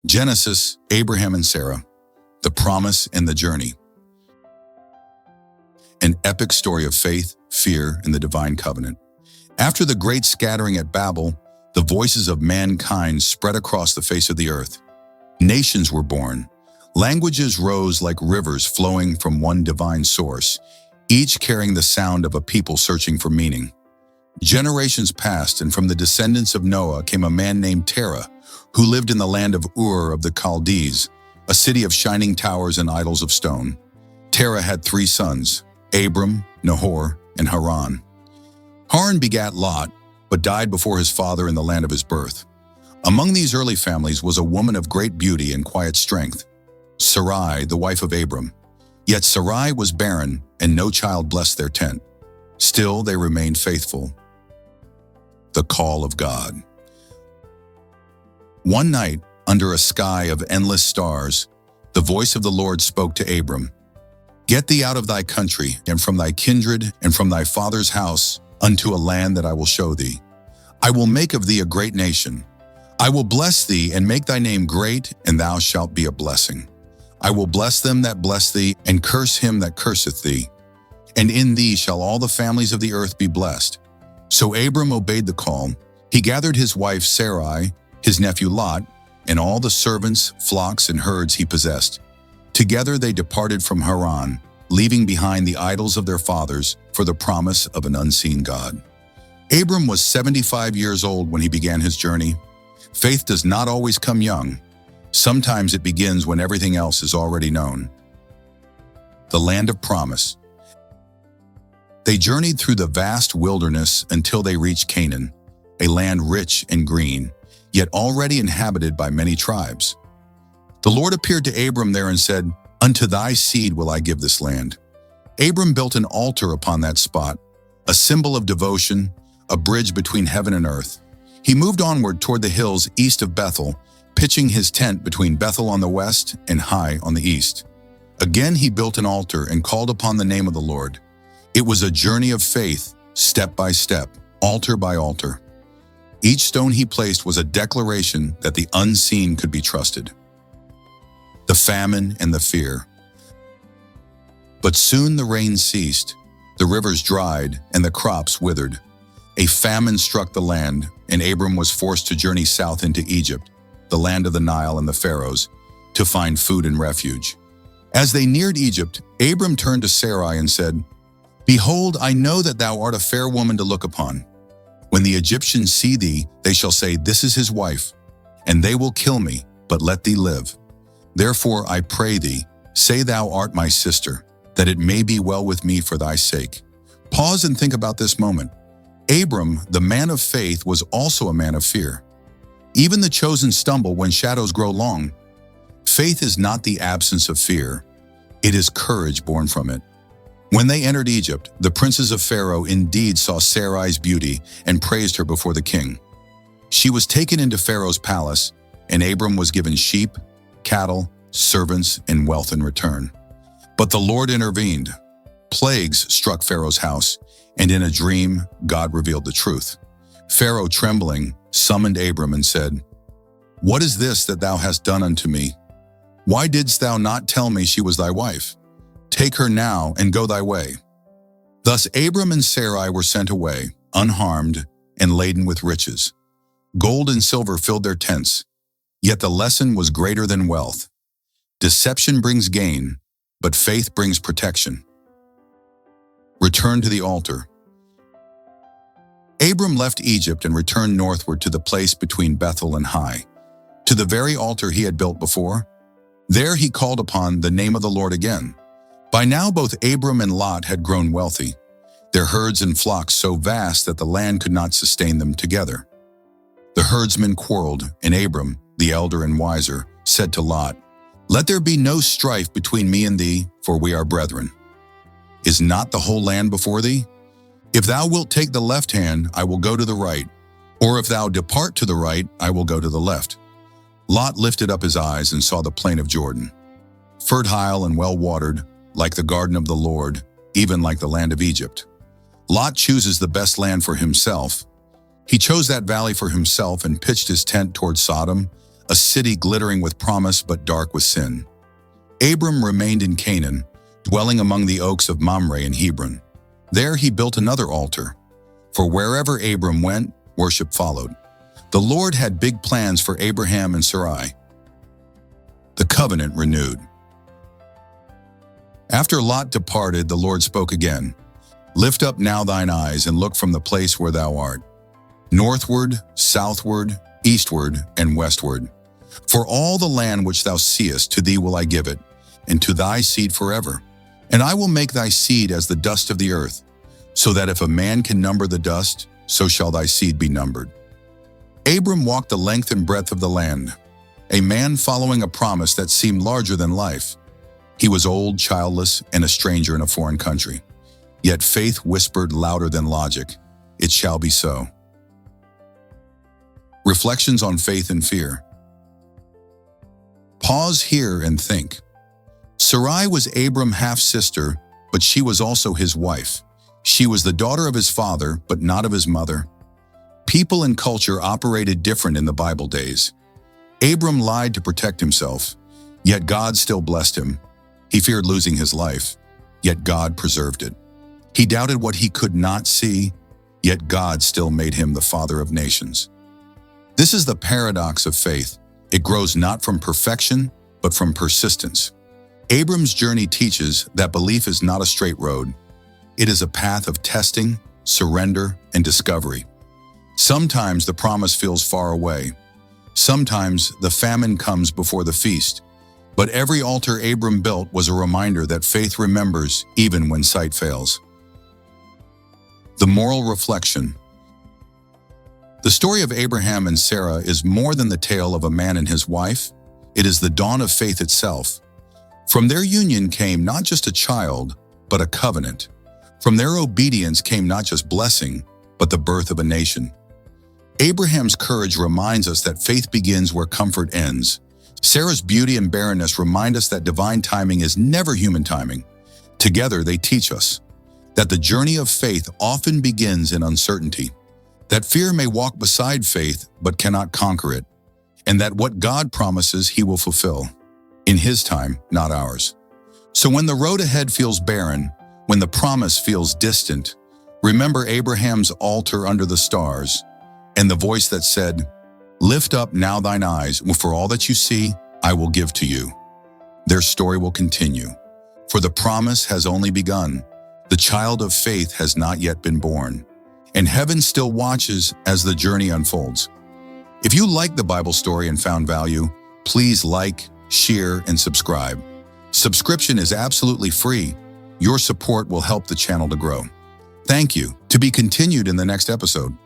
Genesis, Abraham and Sarah, the promise and the journey. An epic story of faith, fear, and the divine covenant. After the great scattering at Babel, the voices of mankind spread across the face of the earth. Nations were born. Languages rose like rivers flowing from one divine source, each carrying the sound of a people searching for meaning. Generations passed, and from the descendants of Noah came a man named Terah, who lived in the land of Ur of the Chaldees, a city of shining towers and idols of stone. Terah had 3 sons, Abram, Nahor, and Haran. Haran begat Lot, but died before his father in the land of his birth. Among these early families was a woman of great beauty and quiet strength, Sarai, the wife of Abram. Yet Sarai was barren, and no child blessed their tent. Still they remained faithful. The call of God. One night, under a sky of endless stars, the voice of the Lord spoke to Abram. Get thee out of thy country, and from thy kindred, and from thy father's house, unto a land that I will show thee. I will make of thee a great nation. I will bless thee, and make thy name great, and thou shalt be a blessing. I will bless them that bless thee, and curse him that curseth thee. And in thee shall all the families of the earth be blessed. So Abram obeyed the call. He gathered his wife Sarai, his nephew Lot, and all the servants, flocks, and herds he possessed. Together they departed from Haran, leaving behind the idols of their fathers for the promise of an unseen God. Abram was 75 years old when he began his journey. Faith does not always come young. Sometimes it begins when everything else is already known. The land of promise. They journeyed through the vast wilderness until they reached Canaan, a land rich and green, yet already inhabited by many tribes. The Lord appeared to Abram there and said, Unto thy seed will I give this land. Abram built an altar upon that spot, a symbol of devotion, a bridge between heaven and earth. He moved onward toward the hills east of Bethel, pitching his tent between Bethel on the west and Hai on the east. Again he built an altar and called upon the name of the Lord. It was a journey of faith, step by step, altar by altar. Each stone he placed was a declaration that the unseen could be trusted. The famine and the fear. But soon the rain ceased, the rivers dried, and the crops withered. A famine struck the land, and Abram was forced to journey south into Egypt, the land of the Nile and the Pharaohs, to find food and refuge. As they neared Egypt, Abram turned to Sarai and said, Behold, I know that thou art a fair woman to look upon. When the Egyptians see thee, they shall say, This is his wife, and they will kill me, but let thee live. Therefore I pray thee, say thou art my sister, that it may be well with me for thy sake. Pause and think about this moment. Abram, the man of faith, was also a man of fear. Even the chosen stumble when shadows grow long. Faith is not the absence of fear. It is courage born from it. When they entered Egypt, the princes of Pharaoh indeed saw Sarai's beauty and praised her before the king. She was taken into Pharaoh's palace, and Abram was given sheep, cattle, servants, and wealth in return. But the Lord intervened. Plagues struck Pharaoh's house, and in a dream, God revealed the truth. Pharaoh, trembling, summoned Abram and said, What is this that thou hast done unto me? Why didst thou not tell me she was thy wife? Take her now and go thy way. Thus Abram and Sarai were sent away, unharmed and laden with riches. Gold and silver filled their tents, yet the lesson was greater than wealth. Deception brings gain, but faith brings protection. Return to the altar. Abram left Egypt and returned northward to the place between Bethel and Hai, to the very altar he had built before. There he called upon the name of the Lord again. By now both Abram and Lot had grown wealthy, their herds and flocks so vast that the land could not sustain them together. The herdsmen quarreled, and Abram, the elder and wiser, said to Lot, Let there be no strife between me and thee, for we are brethren. Is not the whole land before thee? If thou wilt take the left hand, I will go to the right, or if thou depart to the right, I will go to the left. Lot lifted up his eyes and saw the plain of Jordan, fertile and well-watered, like the garden of the Lord, even like the land of Egypt. Lot chooses the best land for himself. He chose that valley for himself and pitched his tent toward Sodom, a city glittering with promise but dark with sin. Abram remained in Canaan, dwelling among the oaks of Mamre and Hebron. There he built another altar. For wherever Abram went, worship followed. The Lord had big plans for Abraham and Sarai. The covenant renewed. After Lot departed, the Lord spoke again. Lift up now thine eyes and look from the place where thou art, northward, southward, eastward, and westward. For all the land which thou seest, to thee will I give it, and to thy seed forever. And I will make thy seed as the dust of the earth, so that if a man can number the dust, so shall thy seed be numbered. Abram walked the length and breadth of the land, a man following a promise that seemed larger than life. He was old, childless, and a stranger in a foreign country. Yet faith whispered louder than logic, "It shall be so." Reflections on faith and fear. Pause here and think. Sarai was Abram's half-sister, but she was also his wife. She was the daughter of his father, but not of his mother. People and culture operated different in the Bible days. Abram lied to protect himself, yet God still blessed him. He feared losing his life, yet God preserved it. He doubted what he could not see, yet God still made him the father of nations. This is the paradox of faith. It grows not from perfection, but from persistence. Abram's journey teaches that belief is not a straight road. It is a path of testing, surrender, and discovery. Sometimes the promise feels far away. Sometimes the famine comes before the feast. But every altar Abram built was a reminder that faith remembers even when sight fails. The moral reflection. The story of Abraham and Sarah is more than the tale of a man and his wife. It is the dawn of faith itself. From their union came not just a child, but a covenant. From their obedience came not just blessing, but the birth of a nation. Abraham's courage reminds us that faith begins where comfort ends. Sarah's beauty and barrenness remind us that divine timing is never human timing. Together, they teach us that the journey of faith often begins in uncertainty, that fear may walk beside faith but cannot conquer it, and that what God promises He will fulfill, in His time, not ours. So when the road ahead feels barren, when the promise feels distant, remember Abraham's altar under the stars and the voice that said, "Lift up now thine eyes, for all that you see, I will give to you." Their story will continue, for the promise has only begun. The child of faith has not yet been born, and heaven still watches as the journey unfolds. If you liked the Bible story and found value, please like, share, and subscribe. Subscription is absolutely free. Your support will help the channel to grow. Thank you. To be continued in the next episode.